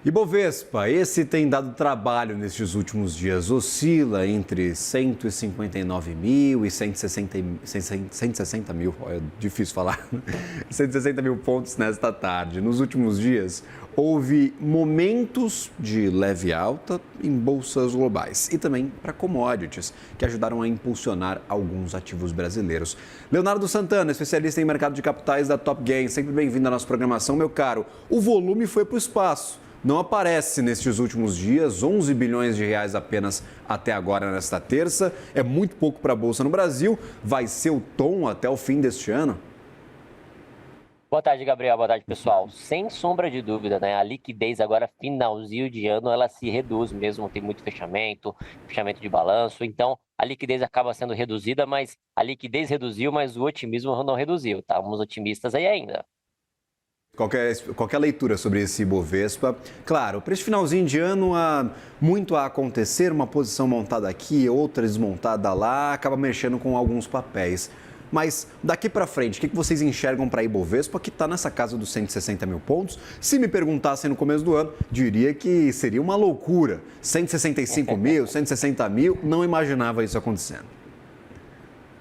Ibovespa, esse tem dado trabalho nestes últimos dias. Oscila entre 159 mil e 160 mil, é difícil falar, 160 mil pontos nesta tarde. Nos últimos dias, houve momentos de leve alta em bolsas globais e também para commodities, que ajudaram a impulsionar alguns ativos brasileiros. Leonardo Santana, especialista em mercado de capitais da Top Gain, sempre bem-vindo à nossa programação, meu caro. O volume foi para o espaço. Não aparece nestes últimos dias, 11 bilhões de reais apenas até agora nesta terça. É muito pouco para a Bolsa no Brasil. Vai ser o tom até o fim deste ano? Boa tarde, Gabriel. Boa tarde, pessoal. Sem sombra de dúvida, né? A liquidez agora, finalzinho de ano, ela se reduz mesmo. Tem muito fechamento de balanço. Então, a liquidez acaba sendo reduzida, mas a liquidez reduziu, mas o otimismo não reduziu. Estamos otimistas aí ainda. Qualquer leitura sobre esse Ibovespa. Claro, para este finalzinho de ano há muito a acontecer, uma posição montada aqui, outra desmontada lá, acaba mexendo com alguns papéis. Mas daqui para frente, o que vocês enxergam para a Ibovespa, que está nessa casa dos 160 mil pontos? Se me perguntassem no começo do ano, diria que seria uma loucura. 165 mil, 160 mil, não imaginava isso acontecendo.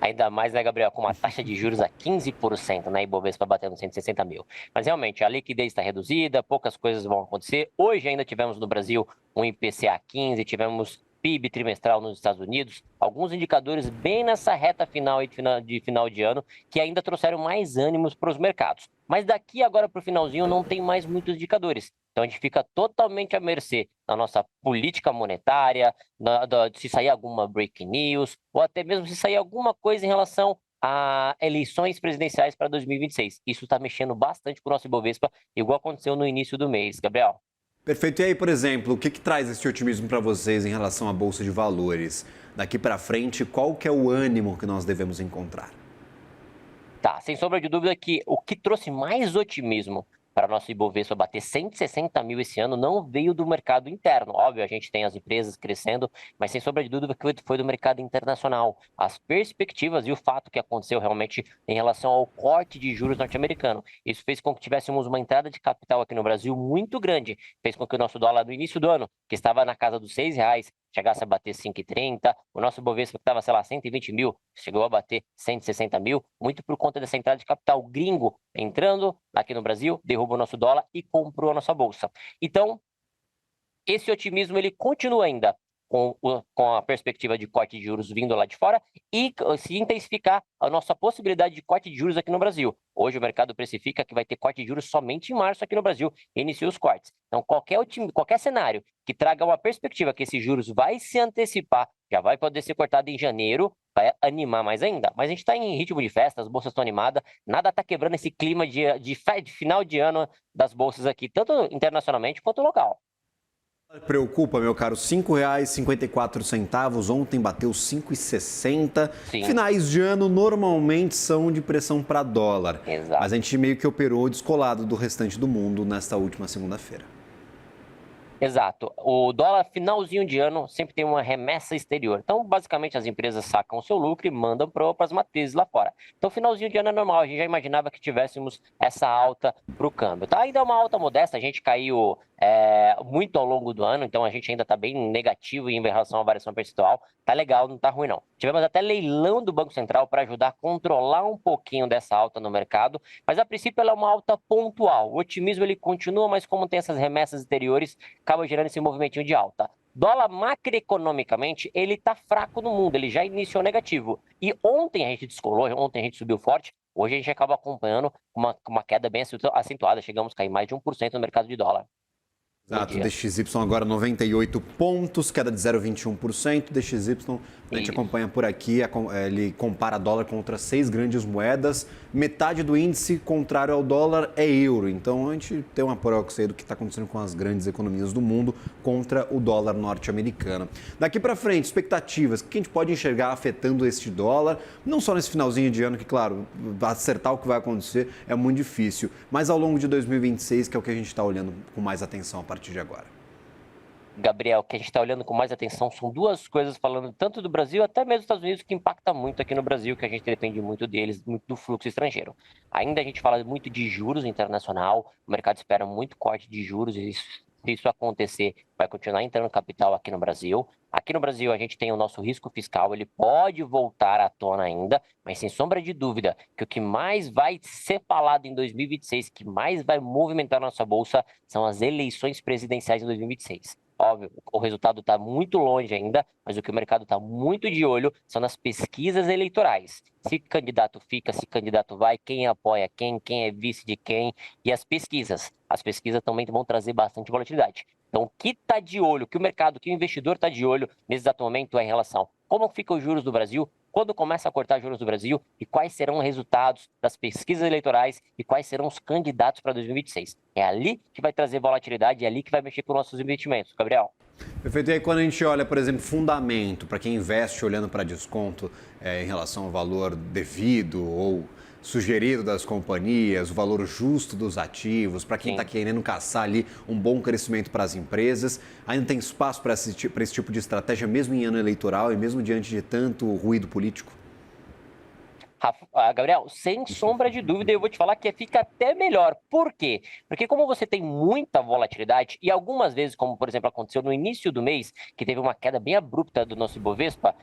Ainda mais, né, Gabriel, com uma taxa de juros a 15%, né, Ibovespa batendo 160 mil. Mas realmente, a liquidez está reduzida, poucas coisas vão acontecer. Hoje ainda tivemos no Brasil um IPCA 15, tivemos PIB trimestral nos Estados Unidos, alguns indicadores bem nessa reta final de final de ano que ainda trouxeram mais ânimos para os mercados. Mas daqui agora para o finalzinho não tem mais muitos indicadores. Então a gente fica totalmente à mercê da nossa política monetária, se sair alguma breaking news, ou até mesmo se sair alguma coisa em relação a eleições presidenciais para 2026. Isso está mexendo bastante com o nosso Ibovespa, igual aconteceu no início do mês, Gabriel. Perfeito. E aí, por exemplo, o que traz esse otimismo para vocês em relação à Bolsa de Valores? Daqui para frente, qual que é o ânimo que nós devemos encontrar? Tá, sem sombra de dúvida que o que trouxe mais otimismo para nosso Ibovespa bater 160 mil esse ano não veio do mercado interno. Óbvio, a gente tem as empresas crescendo, mas sem sombra de dúvida que foi do mercado internacional. As perspectivas e o fato que aconteceu realmente em relação ao corte de juros norte-americano. Isso fez com que tivéssemos uma entrada de capital aqui no Brasil muito grande. Fez com que o nosso dólar no início do ano, que estava na casa dos R$ 6, chegasse a bater 5,30, o nosso Bovespa que estava, sei lá, 120 mil, chegou a bater 160 mil, muito por conta dessa entrada de capital gringo entrando aqui no Brasil, derrubou o nosso dólar e comprou a nossa bolsa. Então, esse otimismo ele continua ainda com a perspectiva de corte de juros vindo lá de fora e se intensificar a nossa possibilidade de corte de juros aqui no Brasil. Hoje o mercado precifica que vai ter corte de juros somente em março aqui no Brasil e inicia os cortes. Então qualquer cenário que traga uma perspectiva que esses juros vai se antecipar, já vai poder ser cortado em janeiro, vai animar mais ainda. Mas a gente está em ritmo de festa, as bolsas estão animadas, nada está quebrando esse clima de final de ano das bolsas aqui, tanto internacionalmente quanto local. Preocupa, meu caro, R$ 5,54. Ontem bateu 5,60. Sim, Finais de ano normalmente são de pressão para dólar. Mas exato. a gente meio que operou descolado do restante do mundo nesta última segunda-feira. Exato. O dólar finalzinho de ano sempre tem uma remessa exterior. Então, basicamente, as empresas sacam o seu lucro e mandam para as matrizes lá fora. Então, finalzinho de ano é normal. A gente já imaginava que tivéssemos essa alta para o câmbio. Tá? Ainda é uma alta modesta. A gente caiu muito ao longo do ano. Então, a gente ainda está bem negativo em relação à variação percentual. Tá legal, não tá ruim não. Tivemos até leilão do Banco Central para ajudar a controlar um pouquinho dessa alta no mercado. Mas, a princípio, ela é uma alta pontual. O otimismo ele continua, mas como tem essas remessas exteriores, acaba gerando esse movimentinho de alta. Dólar macroeconomicamente, ele está fraco no mundo, ele já iniciou negativo. E ontem a gente descolou, ontem a gente subiu forte, hoje a gente acaba acompanhando uma queda bem acentuada, chegamos a cair mais de 1% no mercado de dólar no Exato, dia. DXY agora 98 pontos, queda de 0,21%. DXY, a gente Isso. acompanha por aqui, ele compara dólar com outras 6 grandes moedas. Metade do índice contrário ao dólar é euro. Então a gente tem uma proxy do que está acontecendo com as grandes economias do mundo contra o dólar norte-americano. Daqui para frente, expectativas, o que a gente pode enxergar afetando este dólar, não só nesse finalzinho de ano, que claro, acertar o que vai acontecer é muito difícil, mas ao longo de 2026, que é o que a gente está olhando com mais atenção a partir de agora. Gabriel, o que a gente está olhando com mais atenção são duas coisas, falando tanto do Brasil até mesmo dos Estados Unidos, que impacta muito aqui no Brasil, que a gente depende muito deles, muito do fluxo estrangeiro. Ainda a gente fala muito de juros internacional, o mercado espera muito corte de juros, e isso Se isso acontecer, vai continuar entrando capital aqui no Brasil. Aqui no Brasil, a gente tem o nosso risco fiscal, ele pode voltar à tona ainda, mas sem sombra de dúvida que o que mais vai ser falado em 2026, que mais vai movimentar a nossa bolsa, são as eleições presidenciais de 2026. Óbvio, o resultado está muito longe ainda, mas o que o mercado está muito de olho são nas pesquisas eleitorais. Se candidato fica, se candidato vai, quem apoia quem é vice de quem, e as pesquisas. As pesquisas também vão trazer bastante volatilidade. Então, o que está de olho, o que o mercado, o que o investidor está de olho nesse exato momento é em relação a como ficam os juros do Brasil, quando começa a cortar juros do Brasil e quais serão os resultados das pesquisas eleitorais e quais serão os candidatos para 2026. É ali que vai trazer volatilidade, é ali que vai mexer com nossos investimentos. Gabriel. Perfeito. E aí, quando a gente olha, por exemplo, fundamento, para quem investe olhando para desconto em relação ao valor devido ou sugerido das companhias, o valor justo dos ativos, para quem está querendo caçar ali um bom crescimento para as empresas, ainda tem espaço para esse tipo de estratégia, mesmo em ano eleitoral e mesmo diante de tanto ruído político? Gabriel, sem sombra de dúvida, eu vou te falar que fica até melhor. Por quê? Porque como você tem muita volatilidade, e algumas vezes, como por exemplo aconteceu no início do mês, que teve uma queda bem abrupta do nosso Ibovespa,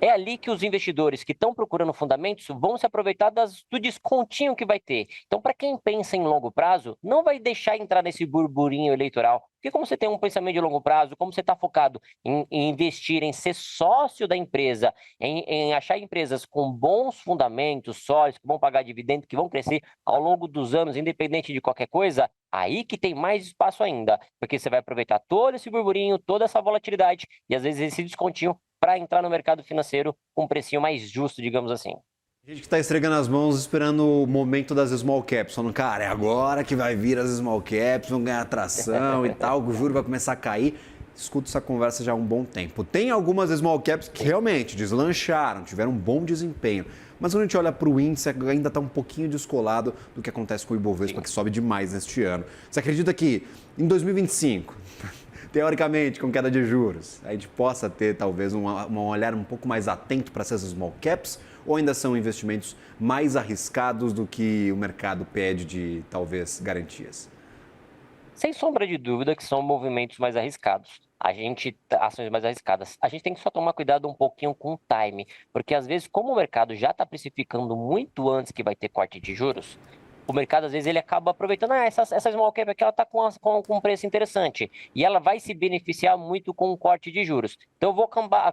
é ali que os investidores que estão procurando fundamentos vão se aproveitar do descontinho que vai ter. Então, para quem pensa em longo prazo, não vai deixar entrar nesse burburinho eleitoral. Porque como você tem um pensamento de longo prazo, como você está focado em investir, em ser sócio da empresa, em achar empresas com bons fundamentos, sólidos, que vão pagar dividendos, que vão crescer ao longo dos anos, independente de qualquer coisa, aí que tem mais espaço ainda. Porque você vai aproveitar todo esse burburinho, toda essa volatilidade e às vezes esse descontinho para entrar no mercado financeiro com um precinho mais justo, digamos assim. A gente que está esfregando as mãos esperando o momento das small caps, falando, cara, é agora que vai vir as small caps, vão ganhar atração e tal, o juro vai começar a cair. Escuto essa conversa já há um bom tempo. Tem algumas small caps que realmente deslancharam, tiveram um bom desempenho, mas quando a gente olha para o índice, ainda está um pouquinho descolado do que acontece com o Ibovespa, que sobe demais neste ano. Você acredita que em 2025... teoricamente, com queda de juros, a gente possa ter talvez um olhar um pouco mais atento para essas small caps, ou ainda são investimentos mais arriscados do que o mercado pede de talvez garantias? Sem sombra de dúvida que são movimentos mais arriscados. Ações mais arriscadas. A gente tem que só tomar cuidado um pouquinho com o time, porque às vezes, como o mercado já está precificando muito antes que vai ter corte de juros, o mercado, às vezes, ele acaba aproveitando, essa small cap aqui, ela está com um preço interessante, e ela vai se beneficiar muito com o corte de juros. Então, eu vou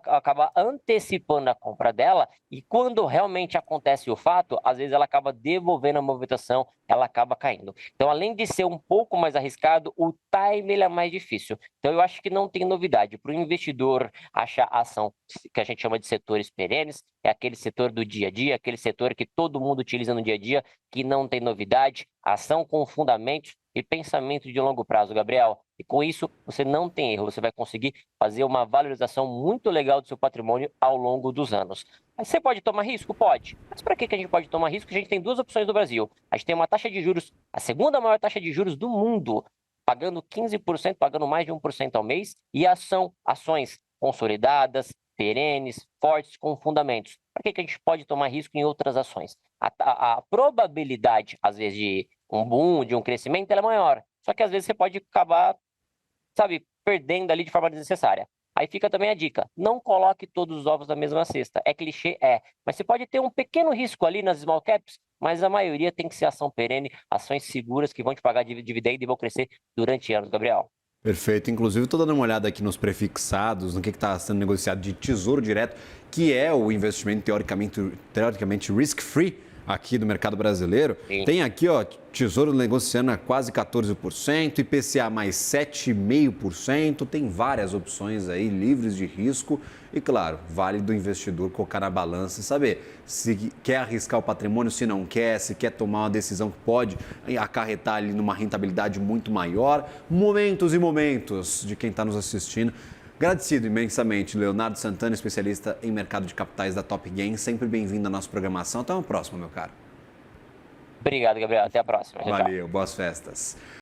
acabar antecipando a compra dela, e quando realmente acontece o fato, às vezes ela acaba devolvendo a movimentação, ela acaba caindo. Então, além de ser um pouco mais arriscado, o time ele é mais difícil. Então, eu acho que não tem novidade. Para o investidor achar ação que a gente chama de setores perenes, é aquele setor do dia a dia, aquele setor que todo mundo utiliza no dia a dia, que não tem novidade, ação com fundamentos e pensamento de longo prazo, Gabriel. E com isso, você não tem erro, você vai conseguir fazer uma valorização muito legal do seu patrimônio ao longo dos anos. Mas você pode tomar risco? Pode. Mas para que a gente pode tomar risco? A gente tem duas opções no Brasil. A gente tem uma taxa de juros, a segunda maior taxa de juros do mundo, pagando 15%, pagando mais de 1% ao mês, e ações consolidadas, perenes, fortes, com fundamentos. Para que a gente pode tomar risco em outras ações? A probabilidade, às vezes, de um boom, de um crescimento, ela é maior. Só que, às vezes, você pode acabar, perdendo ali de forma desnecessária. Aí fica também a dica, não coloque todos os ovos na mesma cesta. É clichê? É. Mas você pode ter um pequeno risco ali nas small caps, mas a maioria tem que ser ação perene, ações seguras que vão te pagar dividendo e vão crescer durante anos, Gabriel. Perfeito. Inclusive, estou dando uma olhada aqui nos prefixados, no que está sendo negociado de Tesouro Direto, que é o investimento teoricamente risk-free aqui do mercado brasileiro. Sim. Tem aqui, ó, Tesouro negociando a quase 14%, IPCA mais 7,5%. Tem várias opções aí, livres de risco. E, claro, vale do investidor colocar na balança e saber se quer arriscar o patrimônio, se não quer, se quer tomar uma decisão que pode acarretar ali numa rentabilidade muito maior. Momentos e momentos de quem está nos assistindo. Agradecido imensamente, Leonardo Santana, especialista em mercado de capitais da Top Game. Sempre bem-vindo à nossa programação. Até uma próxima, meu caro. Obrigado, Gabriel. Até a próxima. Valeu, boas festas.